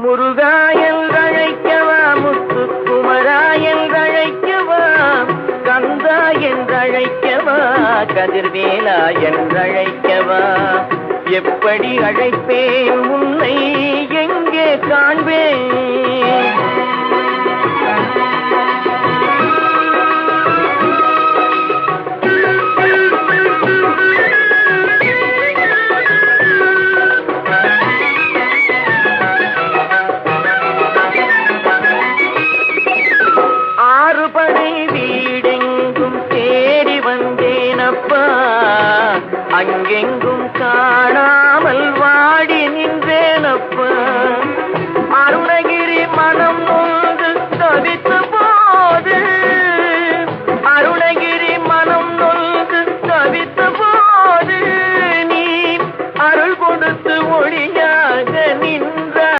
முருகா என்றழைக்கவா, முத்துக்குமரா என்றழைக்கவா, கந்தா என்றழைக்கவா, கதிர்வேலா என்றழைக்கவா, எப்படி அழைப்பேன் உன்னை எங்கே காண்பேன்? ஆறுபடை வீடெங்கும் தேடி வந்தேனப்பா, அங்கெங்கும்